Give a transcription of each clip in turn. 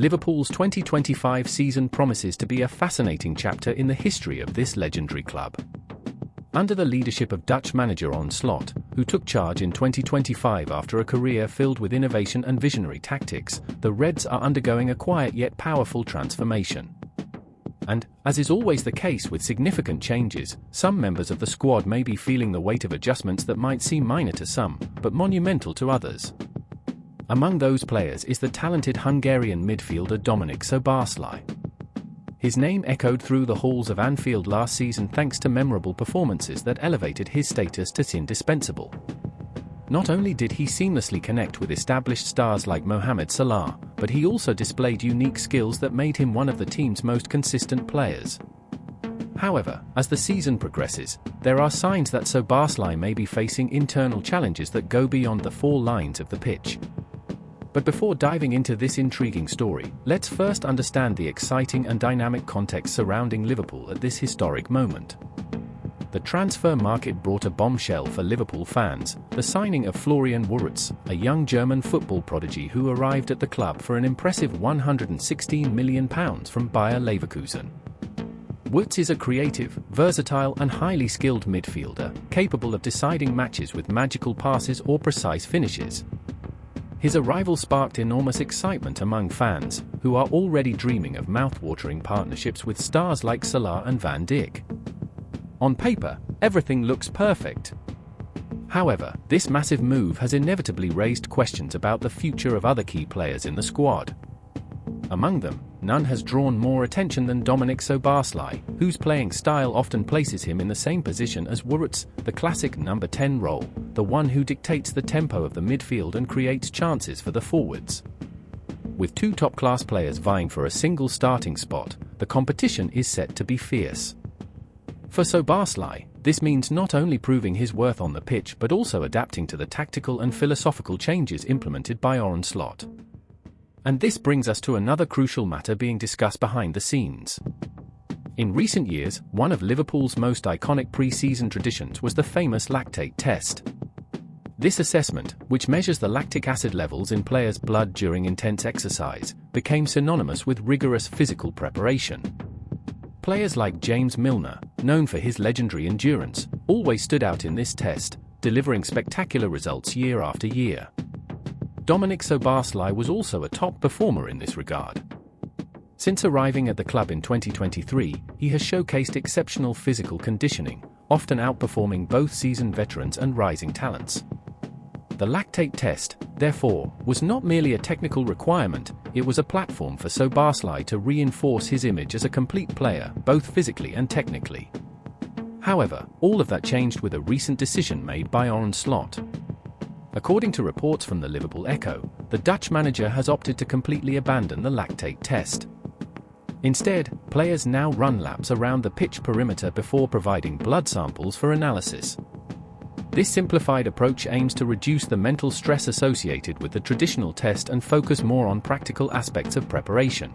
Liverpool's 2025 season promises to be a fascinating chapter in the history of this legendary club. Under the leadership of Dutch manager Arne Slot, who took charge in 2025 after a career filled with innovation and visionary tactics, the Reds are undergoing a quiet yet powerful transformation. And, as is always the case with significant changes, some members of the squad may be feeling the weight of adjustments that might seem minor to some, but monumental to others. Among those players is the talented Hungarian midfielder Dominik Szoboszlai. His name echoed through the halls of Anfield last season thanks to memorable performances that elevated his status to indispensable. Not only did he seamlessly connect with established stars like Mohamed Salah, but he also displayed unique skills that made him one of the team's most consistent players. However, as the season progresses, there are signs that Szoboszlai may be facing internal challenges that go beyond the four lines of the pitch. But before diving into this intriguing story, let's first understand the exciting and dynamic context surrounding Liverpool at this historic moment. The transfer market brought a bombshell for Liverpool fans, the signing of Florian Wirtz, a young German football prodigy who arrived at the club for an impressive £116 million from Bayer Leverkusen. Wirtz is a creative, versatile and highly skilled midfielder, capable of deciding matches with magical passes or precise finishes. His arrival sparked enormous excitement among fans, who are already dreaming of mouth-watering partnerships with stars like Salah and Van Dijk. On paper, everything looks perfect. However, this massive move has inevitably raised questions about the future of other key players in the squad. Among them, none has drawn more attention than Dominik Szoboszlai, whose playing style often places him in the same position as Wirtz, the classic number 10 role, the one who dictates the tempo of the midfield and creates chances for the forwards. With two top-class players vying for a single starting spot, the competition is set to be fierce. For Szoboszlai, this means not only proving his worth on the pitch but also adapting to the tactical and philosophical changes implemented by Arne Slot. And this brings us to another crucial matter being discussed behind the scenes. In recent years, one of Liverpool's most iconic pre-season traditions was the famous lactate test. This assessment, which measures the lactic acid levels in players' blood during intense exercise, became synonymous with rigorous physical preparation. Players like James Milner, known for his legendary endurance, always stood out in this test, delivering spectacular results year after year. Dominik Szoboszlai was also a top performer in this regard. Since arriving at the club in 2023, he has showcased exceptional physical conditioning, often outperforming both seasoned veterans and rising talents. The lactate test, therefore, was not merely a technical requirement, it was a platform for Szoboszlai to reinforce his image as a complete player, both physically and technically. However, all of that changed with a recent decision made by Arne Slot. According to reports from the Liverpool Echo, the Dutch manager has opted to completely abandon the lactate test. Instead, players now run laps around the pitch perimeter before providing blood samples for analysis. This simplified approach aims to reduce the mental stress associated with the traditional test and focus more on practical aspects of preparation.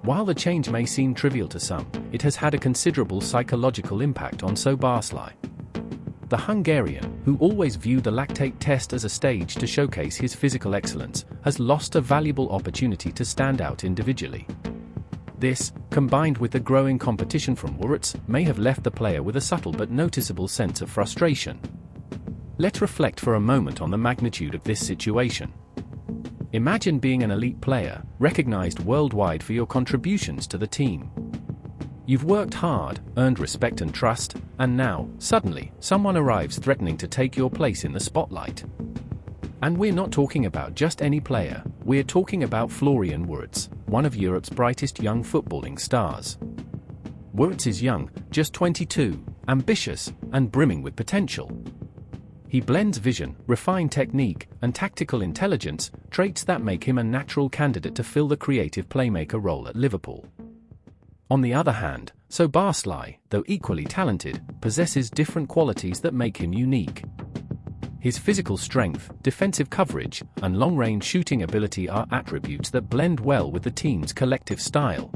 While the change may seem trivial to some, it has had a considerable psychological impact on Szoboszlai. The Hungarian, who always viewed the lactate test as a stage to showcase his physical excellence, has lost a valuable opportunity to stand out individually. This, combined with the growing competition from Wirtz, may have left the player with a subtle but noticeable sense of frustration. Let's reflect for a moment on the magnitude of this situation. Imagine being an elite player, recognized worldwide for your contributions to the team. You've worked hard, earned respect and trust, and now, suddenly, someone arrives threatening to take your place in the spotlight. And we're not talking about just any player, we're talking about Florian Wirtz, one of Europe's brightest young footballing stars. Wirtz is young, just 22, ambitious, and brimming with potential. He blends vision, refined technique, and tactical intelligence, traits that make him a natural candidate to fill the creative playmaker role at Liverpool. On the other hand, Szoboszlai, though equally talented, possesses different qualities that make him unique. His physical strength, defensive coverage, and long-range shooting ability are attributes that blend well with the team's collective style.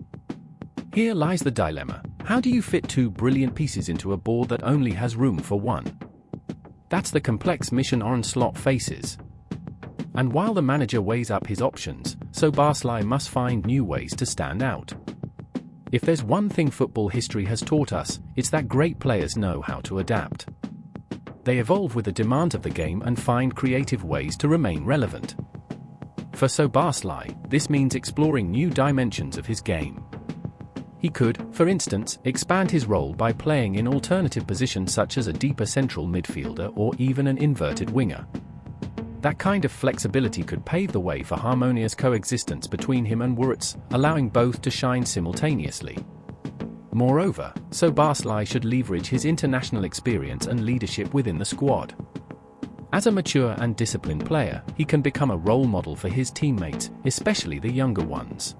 Here lies the dilemma: how do you fit two brilliant pieces into a board that only has room for one? That's the complex mission Arne Slot faces. And while the manager weighs up his options, Szoboszlai must find new ways to stand out. If there's one thing football history has taught us, it's that great players know how to adapt. They evolve with the demands of the game and find creative ways to remain relevant. For Szoboszlai, this means exploring new dimensions of his game. He could, for instance, expand his role by playing in alternative positions such as a deeper central midfielder or even an inverted winger. That kind of flexibility could pave the way for harmonious coexistence between him and Wirtz, allowing both to shine simultaneously. Moreover, Szoboszlai should leverage his international experience and leadership within the squad. As a mature and disciplined player, he can become a role model for his teammates, especially the younger ones.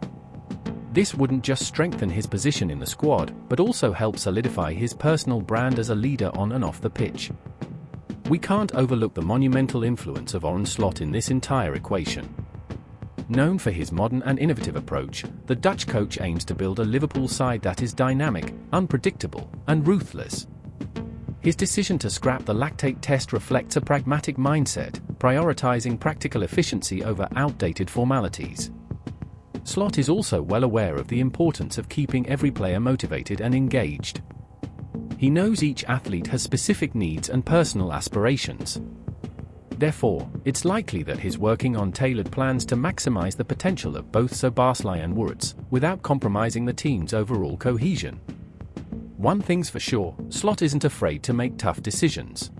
This wouldn't just strengthen his position in the squad, but also help solidify his personal brand as a leader on and off the pitch. We can't overlook the monumental influence of Arne Slot in this entire equation. Known for his modern and innovative approach, the Dutch coach aims to build a Liverpool side that is dynamic, unpredictable, and ruthless. His decision to scrap the lactate test reflects a pragmatic mindset, prioritizing practical efficiency over outdated formalities. Slot is also well aware of the importance of keeping every player motivated and engaged. He knows each athlete has specific needs and personal aspirations. Therefore, it's likely that he's working on tailored plans to maximize the potential of both Szoboszlai and Wirtz, without compromising the team's overall cohesion. One thing's for sure, Slot isn't afraid to make tough decisions.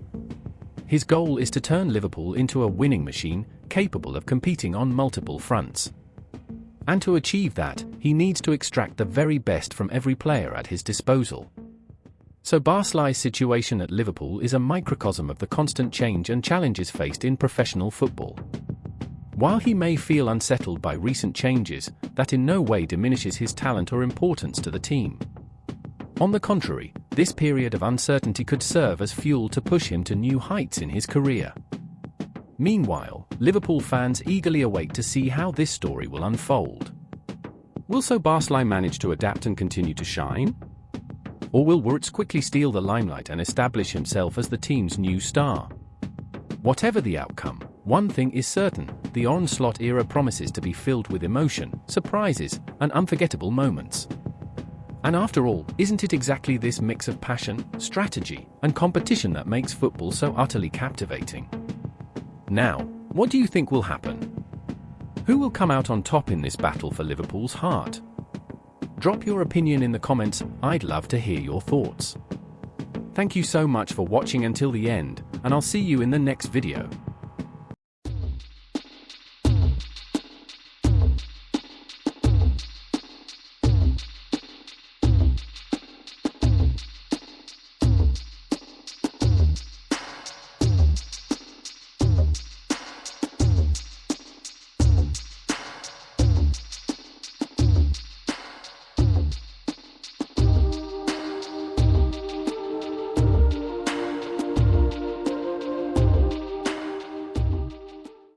His goal is to turn Liverpool into a winning machine, capable of competing on multiple fronts. And to achieve that, he needs to extract the very best from every player at his disposal. Szoboszlai's situation at Liverpool is a microcosm of the constant change and challenges faced in professional football. While he may feel unsettled by recent changes, that in no way diminishes his talent or importance to the team. On the contrary, this period of uncertainty could serve as fuel to push him to new heights in his career. Meanwhile, Liverpool fans eagerly await to see how this story will unfold. Will Szoboszlai manage to adapt and continue to shine? Or will Wirtz quickly steal the limelight and establish himself as the team's new star? Whatever the outcome, one thing is certain: the Arne Slot era promises to be filled with emotion, surprises, and unforgettable moments. And after all, isn't it exactly this mix of passion, strategy, and competition that makes football so utterly captivating? Now, what do you think will happen? Who will come out on top in this battle for Liverpool's heart? Drop your opinion in the comments. I'd love to hear your thoughts. Thank you so much for watching until the end, and I'll see you in the next video.